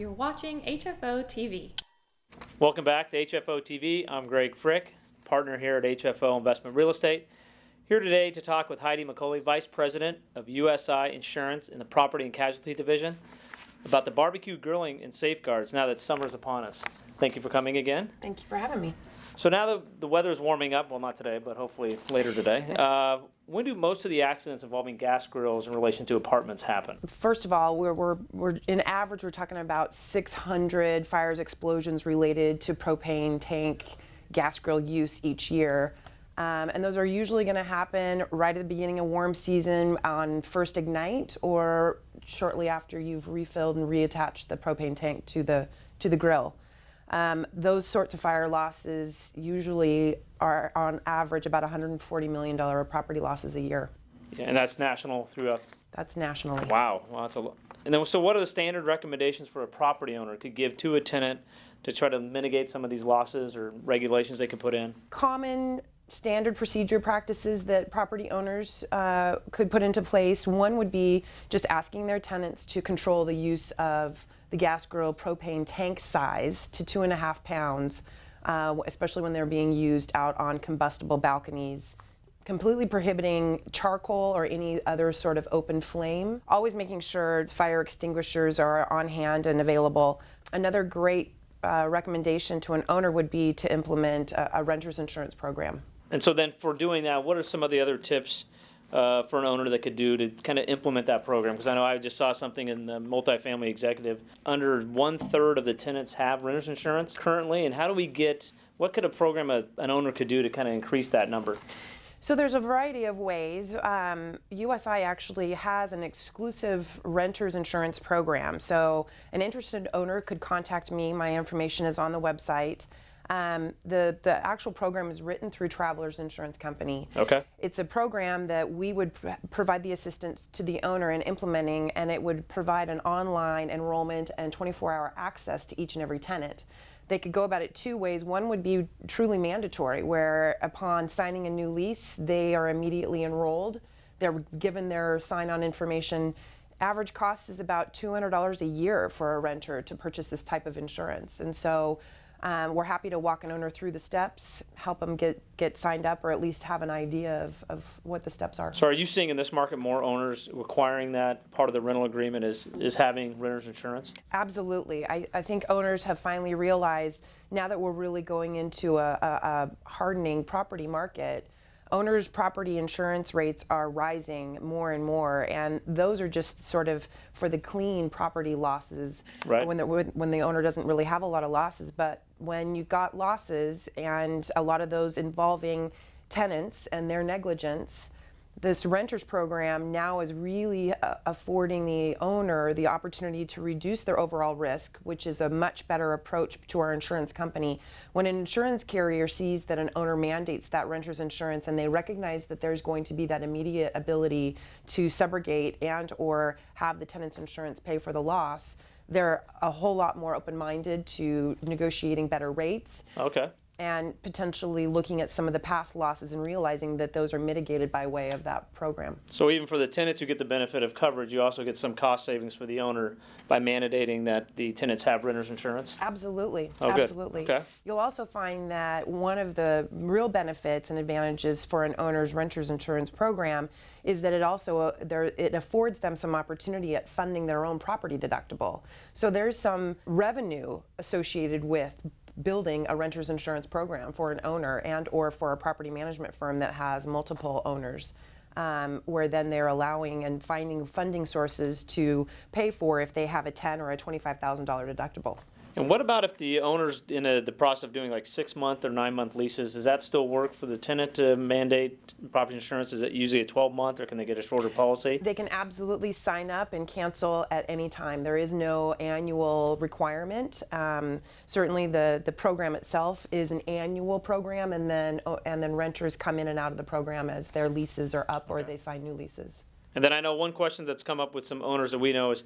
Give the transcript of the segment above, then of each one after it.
You're watching HFO-TV. Welcome back to HFO-TV. I'm Greg Frick, partner here at HFO Investment Real Estate. Here today to talk with Heidi McCauley, Vice President of USI Insurance in the Property and Casualty Division, about the barbecue grilling and safeguards now that summer's upon us. Thank you for coming again. Thank you for having me. So now that the weather's warming up, well, not today, but hopefully later today, when do most of the accidents involving gas grills in relation to apartments happen? First of all, we're in average, we're talking about 600 fires, explosions related to propane tank gas grill use each year. And those are usually going to happen right at the beginning of warm season on first ignite or shortly after you've refilled and reattached the propane tank to the grill. Those sorts of fire losses usually are on average about $140 million of property losses a year. Yeah, and that's national throughout? That's nationally. Wow, well, that's a lot. And then, so what are the standard recommendations for a property owner could give to a tenant to try to mitigate some of these losses or regulations they could put in? Common standard procedure practices that property owners could put into place. One would be just asking their tenants to control the use of the gas grill propane tank size to 2.5 pounds, especially when they're being used out on combustible balconies. Completely prohibiting charcoal or any other sort of open flame. Always making sure fire extinguishers are on hand and available. Another great recommendation to an owner would be to implement a renter's insurance program. And so then for doing that, what are some of the other tips for an owner that could do to kind of implement that program? Because I know I just saw something in the multifamily executive. Under 1/3 of the tenants have renter's insurance currently, and how do we get, what could a program an owner could do to kind of increase that number? So there's a variety of ways. USI actually has an exclusive renter's insurance program. So an interested owner could contact me. My information is on the website. The actual program is written through Travelers Insurance Company. Okay. It's a program that we would provide the assistance to the owner in implementing, and it would provide an online enrollment and 24-hour access to each and every tenant. They could go about it two ways. One would be truly mandatory, where upon signing a new lease, they are immediately enrolled. They're given their sign-on information. Average cost is about $200 a year for a renter to purchase this type of insurance. And so we're happy to walk an owner through the steps, help them get signed up, or at least have an idea of what the steps are. So are you seeing in this market more owners requiring that part of the rental agreement is having renter's insurance? Absolutely. I think owners have finally realized, now that we're really going into a hardening property market, owners' property insurance rates are rising more and more, and those are just sort of for the clean property losses, right, when the owner doesn't really have a lot of losses. But when you've got losses, and a lot of those involving tenants and their negligence, this renters program now is really affording the owner the opportunity to reduce their overall risk, which is a much better approach to our insurance company. When an insurance carrier sees that an owner mandates that renter's insurance, and they recognize that there's going to be that immediate ability to subrogate and or have the tenant's insurance pay for the loss, they're a whole lot more open-minded to negotiating better rates. Okay. And potentially looking at some of the past losses and realizing that those are mitigated by way of that program. So even for the tenants who get the benefit of coverage, you also get some cost savings for the owner by mandating that the tenants have renter's insurance? Absolutely. Oh, absolutely. Good. Okay. You'll also find that one of the real benefits and advantages for an owner's renter's insurance program is that it also it affords them some opportunity at funding their own property deductible. So there's some revenue associated with building a renter's insurance program for an owner and or for a property management firm that has multiple owners, where then they're allowing and finding funding sources to pay for if they have a $10,000 or a $25,000 deductible. And what about if the owner's in the process of doing like 6-month or 9-month leases? Does that still work for the tenant to mandate property insurance? Is it usually a 12-month, or can they get a shorter policy? They can absolutely sign up and cancel at any time. There is no annual requirement. Certainly the program itself is an annual program, and then renters come in and out of the program as their leases are up or they sign new leases. And then I know one question that's come up with some owners that we know is,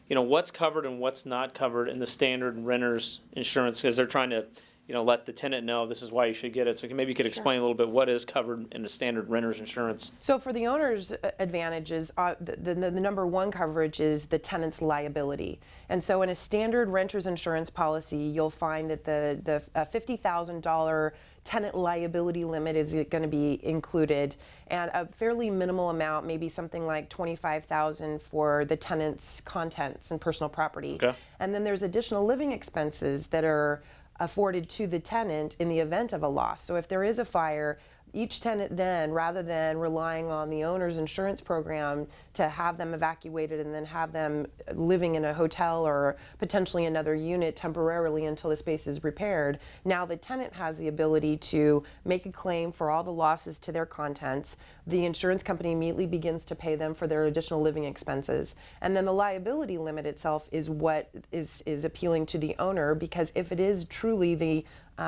what's covered and what's not covered in the standard renter's insurance, because they're trying to, let the tenant know this is why you should get it. So maybe you could explain a little bit what is covered in the standard renter's insurance. So for the owner's advantages, the number one coverage is the tenant's liability. And so in a standard renter's insurance policy, you'll find that the $50,000 tenant liability limit is going to be included, and a fairly minimal amount, maybe something like $25,000 for the tenant's contents and personal property. Okay. And then there's additional living expenses that are afforded to the tenant in the event of a loss. So if there is a fire, each tenant then, rather than relying on the owner's insurance program to have them evacuated and then have them living in a hotel or potentially another unit temporarily until the space is repaired, now the tenant has the ability to make a claim for all the losses to their contents. The insurance company immediately begins to pay them for their additional living expenses. And then the liability limit itself is what is appealing to the owner, because if it is truly the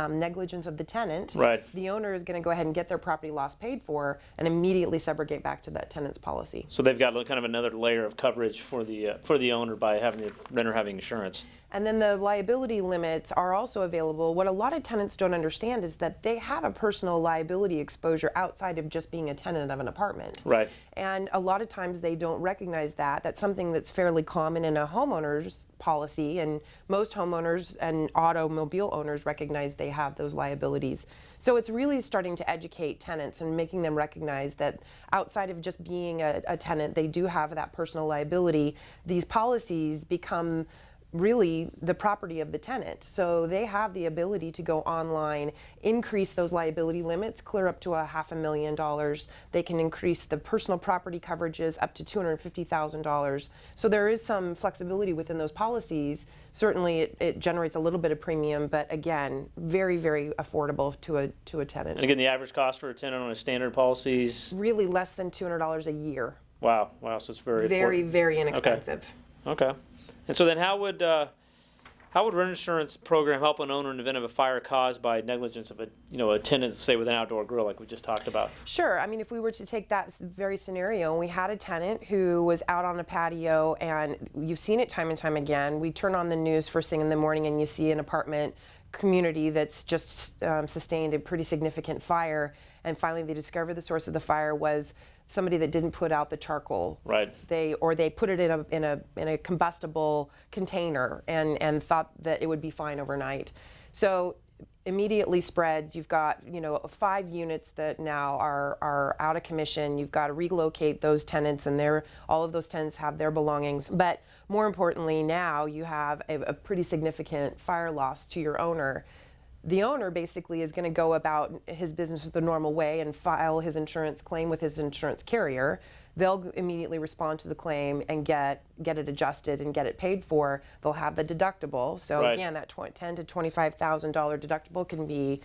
negligence of the tenant, right, the owner is going to go ahead and get their property loss paid for and immediately subrogate back to that tenant's policy. So they've got kind of another layer of coverage for the owner by having the renter having insurance. And then the liability limits are also available. What a lot of tenants don't understand is that they have a personal liability exposure outside of just being a tenant of an apartment. Right. And a lot of times they don't recognize that. That's something that's fairly common in a homeowner's policy, and most homeowners and automobile owners recognize they have those liabilities. So it's really starting to educate tenants and making them recognize that outside of just being a tenant, they do have that personal liability. These policies become really the property of the tenant. So they have the ability to go online, increase those liability limits, clear up to $500,000. They can increase the personal property coverages up to $250,000. So there is some flexibility within those policies. Certainly it generates a little bit of premium, but again, very, very affordable to a tenant. And again, the average cost for a tenant on a standard policy is really less than $200 a year. Wow, so it's very Very, affordable. very inexpensive. Okay. And so then how would rent insurance program help an owner in the event of a fire caused by negligence of a tenant, say with an outdoor grill like we just talked about? Sure. I mean, if we were to take that very scenario and we had a tenant who was out on a patio, and you've seen it time and time again, we turn on the news first thing in the morning and you see an apartment community that's just sustained a pretty significant fire, and finally they discover the source of the fire was somebody that didn't put out the charcoal. Right. They put it in a combustible container and thought that it would be fine overnight. So immediately spreads. You've got 5 units that now are out of commission. You've got to relocate those tenants, and all of those tenants have their belongings. But more importantly, now you have a pretty significant fire loss to your owner. The owner basically is going to go about his business the normal way and file his insurance claim with his insurance carrier. They'll immediately respond to the claim and get it adjusted and get it paid for. They'll have the deductible. So right, again, that $10,000 to $25,000 deductible can be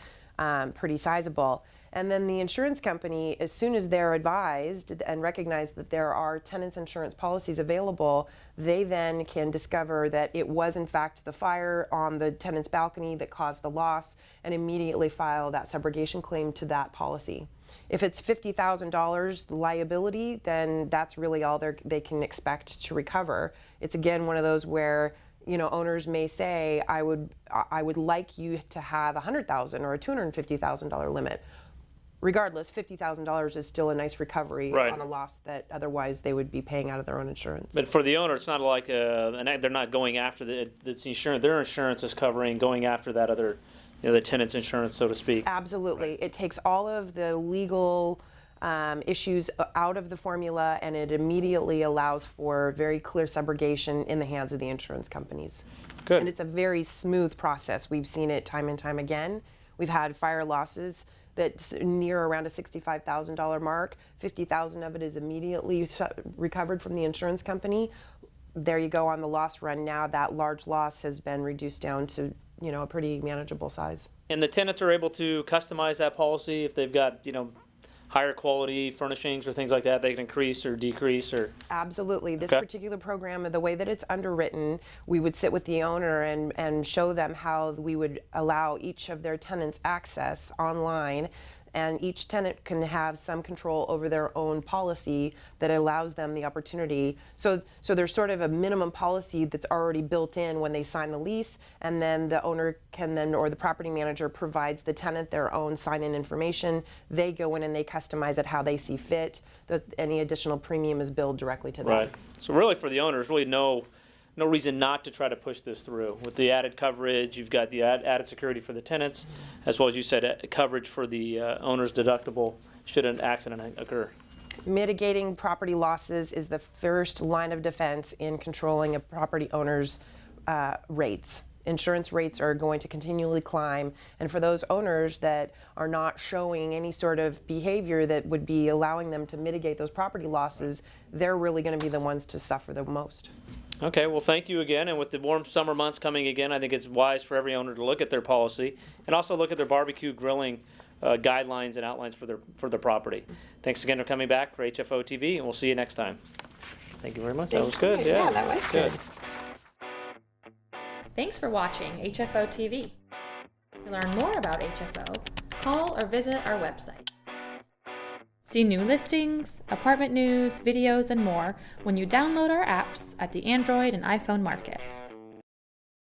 pretty sizable. And then the insurance company, as soon as they're advised and recognize that there are tenants insurance policies available, they then can discover that it was in fact the fire on the tenant's balcony that caused the loss, and immediately file that subrogation claim to that policy. If it's $50,000 liability, then that's really all they can expect to recover. It's again one of those where owners may say, I would like you to have $100,000 or a $250,000 limit. Regardless, $50,000 is still a nice recovery right, on a loss that otherwise they would be paying out of their own insurance. But for the owner, it's not like they're not going after the insurance. Their insurance is going after that other, the tenant's insurance, so to speak. Absolutely. Right. It takes all of the legal issues out of the formula, and it immediately allows for very clear subrogation in the hands of the insurance companies. Good. And it's a very smooth process. We've seen it time and time again. We've had fire losses that's near around a $65,000 mark. $50,000 of it is immediately recovered from the insurance company. There you go on the loss run. Now that large loss has been reduced down to a pretty manageable size. And the tenants are able to customize that policy if they've got higher quality furnishings or things like that. They can increase or decrease or. Absolutely. This Okay. particular program, the way that it's underwritten, we would sit with the owner and show them how we would allow each of their tenants access online and each tenant can have some control over their own policy that allows them the opportunity. So there's sort of a minimum policy that's already built in when they sign the lease, and then the owner can then, or the property manager provides the tenant their own sign-in information. They go in and they customize it how they see fit. Any additional premium is billed directly to them. Right. So really for the owners, really no reason not to try to push this through. With the added coverage, you've got the added security for the tenants, as well as you said, coverage for the owner's deductible should an accident occur. Mitigating property losses is the first line of defense in controlling a property owner's rates. Insurance rates are going to continually climb, and for those owners that are not showing any sort of behavior that would be allowing them to mitigate those property losses, they're really going to be the ones to suffer the most. Okay, well thank you again, and with the warm summer months coming again, I think it's wise for every owner to look at their policy and also look at their barbecue grilling guidelines and outlines for their property. Thanks again for coming back for HFO-TV, and we'll see you next time. Thank you very much. That was good. Yeah, that was good. Thanks for watching HFO TV. To learn more about HFO, call or visit our website. See new listings, apartment news, videos, and more when you download our apps at the Android and iPhone markets.